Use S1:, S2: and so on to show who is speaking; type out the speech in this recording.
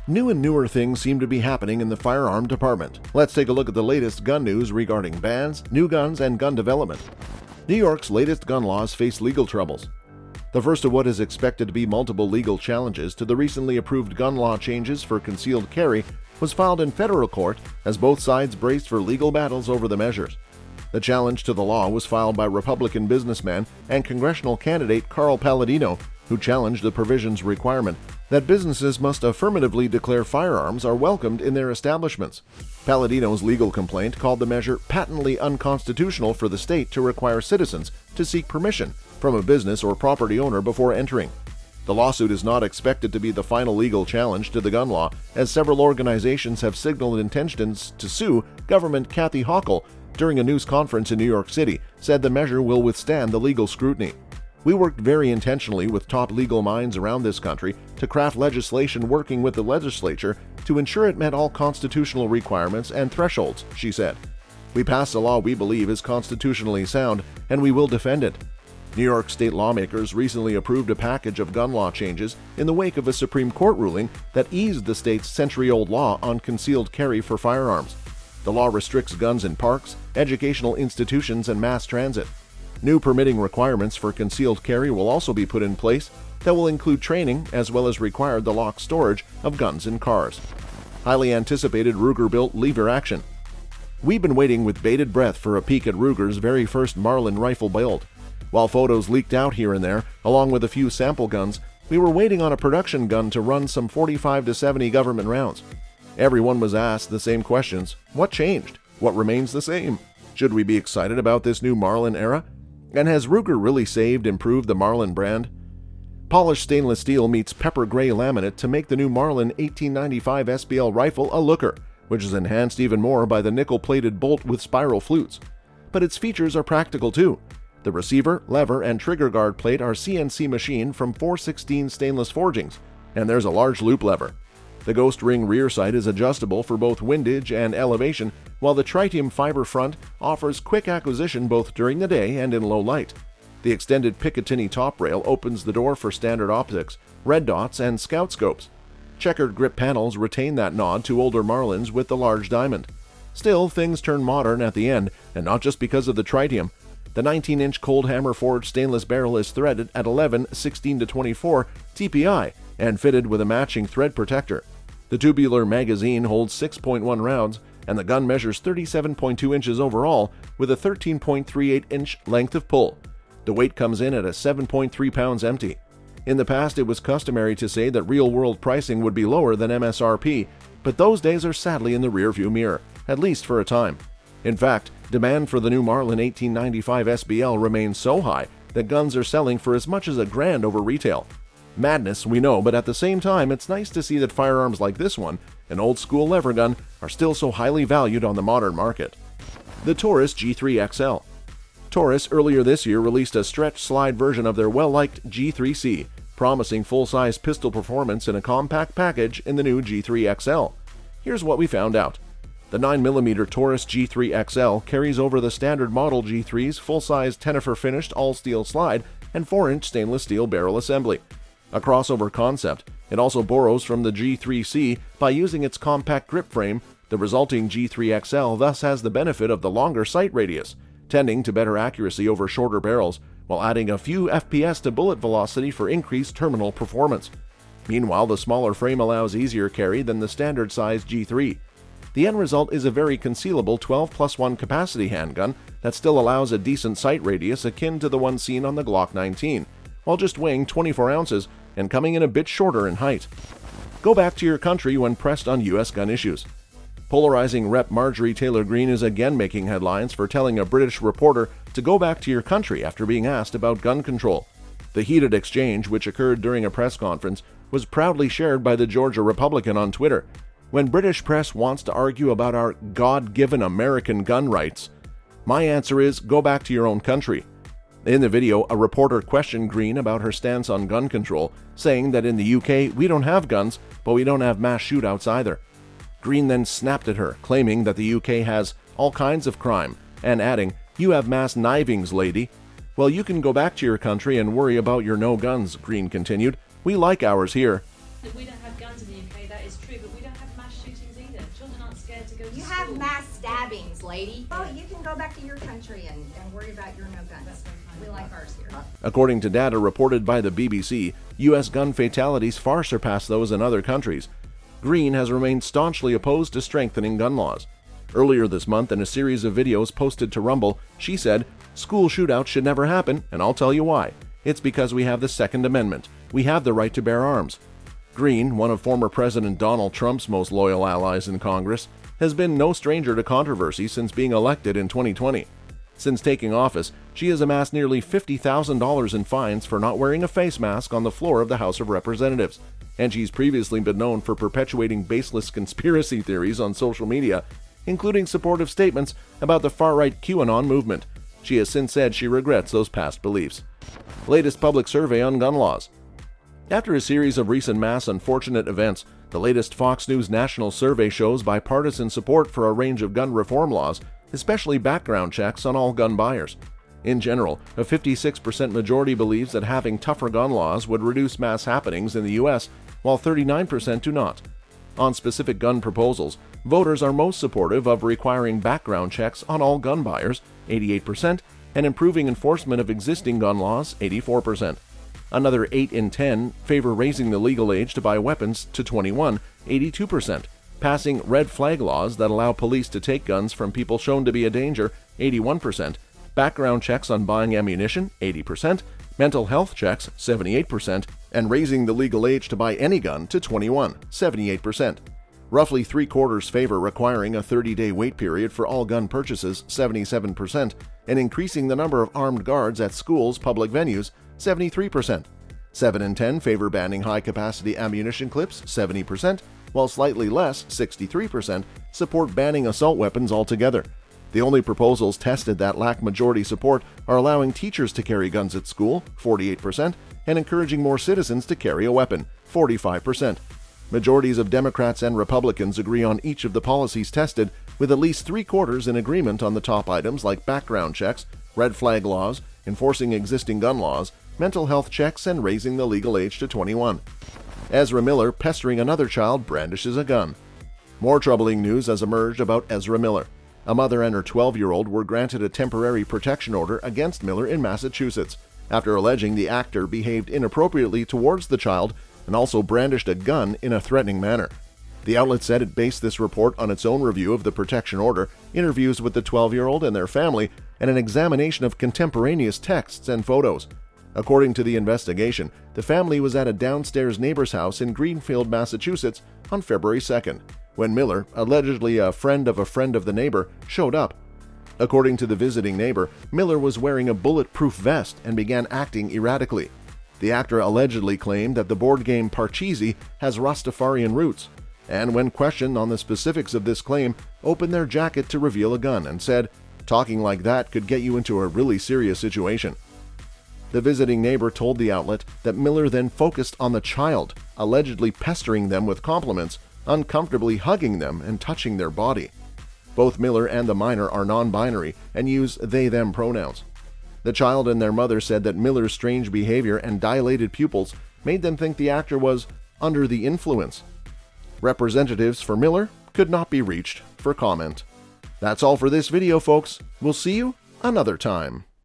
S1: New and newer things seem to be happening in the firearm department. Let's take a look at the latest gun news regarding bans, new guns, and gun development. New York's latest gun laws face legal troubles. The first of what is expected to be multiple legal challenges to the recently approved gun law changes for concealed carry was filed in federal court as both sides braced for legal battles over the measures. The challenge to the law was filed by Republican businessman and congressional candidate Carl Paladino, who challenged the provision's requirement that businesses must affirmatively declare firearms are welcomed in their establishments. Paladino's legal complaint called the measure patently unconstitutional for the state to require citizens to seek permission from a business or property owner before entering. The lawsuit is not expected to be the final legal challenge to the gun law, as several organizations have signaled intentions to sue Government Kathy Hochul during a news conference in New York City, said the measure will withstand the legal scrutiny. We worked very intentionally with top legal minds around this country to craft legislation working with the legislature to ensure it met all constitutional requirements and thresholds, she said. We passed a law we believe is constitutionally sound, and we will defend it. New York state lawmakers recently approved a package of gun law changes in the wake of a Supreme Court ruling that eased the state's century-old law on concealed carry for firearms. The law restricts guns in parks, educational institutions, and mass transit. New permitting requirements for concealed carry will also be put in place that will include training as well as require the locked storage of guns in cars. Highly anticipated Ruger-built lever action. We've been waiting with bated breath for a peek at Ruger's very first Marlin rifle build. While photos leaked out here and there, along with a few sample guns, we were waiting on a production gun to run some 45 to 70 government rounds. Everyone was asked the same questions. What changed? What remains the same? Should we be excited about this new Marlin era? And has Ruger really improved the Marlin brand? Polished stainless steel meets pepper gray laminate to make the new Marlin 1895 SBL rifle a looker, which is enhanced even more by the nickel-plated bolt with spiral flutes. But its features are practical too. The receiver, lever, and trigger guard plate are CNC machined from 416 stainless forgings, and there's a large loop lever. The Ghost Ring rear sight is adjustable for both windage and elevation, while the tritium fiber front offers quick acquisition both during the day and in low light. The extended Picatinny top rail opens the door for standard optics, red dots, and scout scopes. Checkered grip panels retain that nod to older Marlins with the large diamond. Still, things turn modern at the end, and not just because of the tritium. The 19-inch cold hammer forged stainless barrel is threaded at 11/16-24 TPI and fitted with a matching thread protector. The tubular magazine holds 6.1 rounds, and the gun measures 37.2 inches overall with a 13.38-inch length of pull. The weight comes in at a 7.3 pounds empty. In the past, it was customary to say that real-world pricing would be lower than MSRP, but those days are sadly in the rearview mirror, at least for a time. In fact, demand for the new Marlin 1895 SBL remains so high that guns are selling for as much as $1,000 over retail. Madness, we know, but at the same time, it's nice to see that firearms like this one, an old-school lever gun, are still so highly valued on the modern market. The Taurus G3 XL. Taurus earlier this year released a stretch-slide version of their well-liked G3C, promising full-size pistol performance in a compact package in the new G3 XL. Here's what we found out. The 9mm Taurus G3 XL carries over the standard model G3's full-size Tenefer finished all-steel slide and 4-inch stainless steel barrel assembly. A crossover concept, it also borrows from the G3C by using its compact grip frame. The resulting G3 XL thus has the benefit of the longer sight radius, tending to better accuracy over shorter barrels, while adding a few FPS to bullet velocity for increased terminal performance. Meanwhile, the smaller frame allows easier carry than the standard size G3. The end result is a very concealable 12+1 capacity handgun that still allows a decent sight radius akin to the one seen on the Glock 19, while just weighing 24 ounces and coming in a bit shorter in height. Go back to your country when pressed on U.S. gun issues. Polarizing Rep. Marjorie Taylor Greene is again making headlines for telling a British reporter to go back to your country after being asked about gun control. The heated exchange, which occurred during a press conference, was proudly shared by the Georgia Republican on Twitter. When British press wants to argue about our God-given American gun rights, my answer is go back to your own country. In the video, a reporter questioned Greene about her stance on gun control, saying that in the UK we don't have guns, but we don't have mass shootouts either. Greene then snapped at her, claiming that the UK has all kinds of crime, and adding, "You have mass knivings, lady." "Well, you can go back to your country and worry about your no guns," Greene continued. "We like ours here."
S2: that we don't have guns in the UK, that is true, but we don't have mass shootings either. Children aren't scared to go to
S3: You
S2: school.
S3: have mass stabbings, lady. Oh, you can go back to your country and worry about your no guns. We like ours here.
S1: According to data reported by the BBC, U.S. gun fatalities far surpass those in other countries. Green has remained staunchly opposed to strengthening gun laws. Earlier this month, in a series of videos posted to Rumble, she said, "School shootouts should never happen, and I'll tell you why. It's because we have the Second Amendment. We have the right to bear arms." Green, one of former President Donald Trump's most loyal allies in Congress, has been no stranger to controversy since being elected in 2020. Since taking office, she has amassed nearly $50,000 in fines for not wearing a face mask on the floor of the House of Representatives, and she's previously been known for perpetuating baseless conspiracy theories on social media, including supportive statements about the far-right QAnon movement. She has since said she regrets those past beliefs. Latest public survey on gun laws. After a series of recent mass unfortunate events, the latest Fox News national survey shows bipartisan support for a range of gun reform laws, especially background checks on all gun buyers. In general, a 56% majority believes that having tougher gun laws would reduce mass happenings in the U.S., while 39% do not. On specific gun proposals, voters are most supportive of requiring background checks on all gun buyers, 88%, and improving enforcement of existing gun laws, 84%. Another 8 in 10 favor raising the legal age to buy weapons to 21, 82%, passing red flag laws that allow police to take guns from people shown to be a danger, 81%, background checks on buying ammunition, 80%, mental health checks, 78%, and raising the legal age to buy any gun to 21, 78%. Roughly three-quarters favor requiring a 30-day wait period for all gun purchases, 77%, and increasing the number of armed guards at schools, public venues, 73%. 7 in 10 favor banning high-capacity ammunition clips, 70%, while slightly less, 63%, support banning assault weapons altogether. The only proposals tested that lack majority support are allowing teachers to carry guns at school, 48%, and encouraging more citizens to carry a weapon, 45%. Majorities of Democrats and Republicans agree on each of the policies tested, with at least three-quarters in agreement on the top items like background checks, red flag laws, enforcing existing gun laws, mental health checks, and raising the legal age to 21. Ezra Miller pestering another child brandishes a gun. More troubling news has emerged about Ezra Miller. A mother and her 12-year-old were granted a temporary protection order against Miller in Massachusetts after alleging the actor behaved inappropriately towards the child and also brandished a gun in a threatening manner. The outlet said it based this report on its own review of the protection order, interviews with the 12-year-old and their family, and an examination of contemporaneous texts and photos. According to the investigation, the family was at a downstairs neighbor's house in Greenfield, Massachusetts on February 2nd, when Miller, allegedly a friend of the neighbor, showed up. According to the visiting neighbor, Miller was wearing a bulletproof vest and began acting erratically. The actor allegedly claimed that the board game Parcheesi has Rastafarian roots, and when questioned on the specifics of this claim, opened their jacket to reveal a gun and said, "Talking like that could get you into a really serious situation." The visiting neighbor told the outlet that Miller then focused on the child, allegedly pestering them with compliments, uncomfortably hugging them and touching their body. Both Miller and the minor are non-binary and use they-them pronouns. The child and their mother said that Miller's strange behavior and dilated pupils made them think the actor was under the influence. Representatives for Miller could not be reached for comment. That's all for this video, folks. We'll see you another time.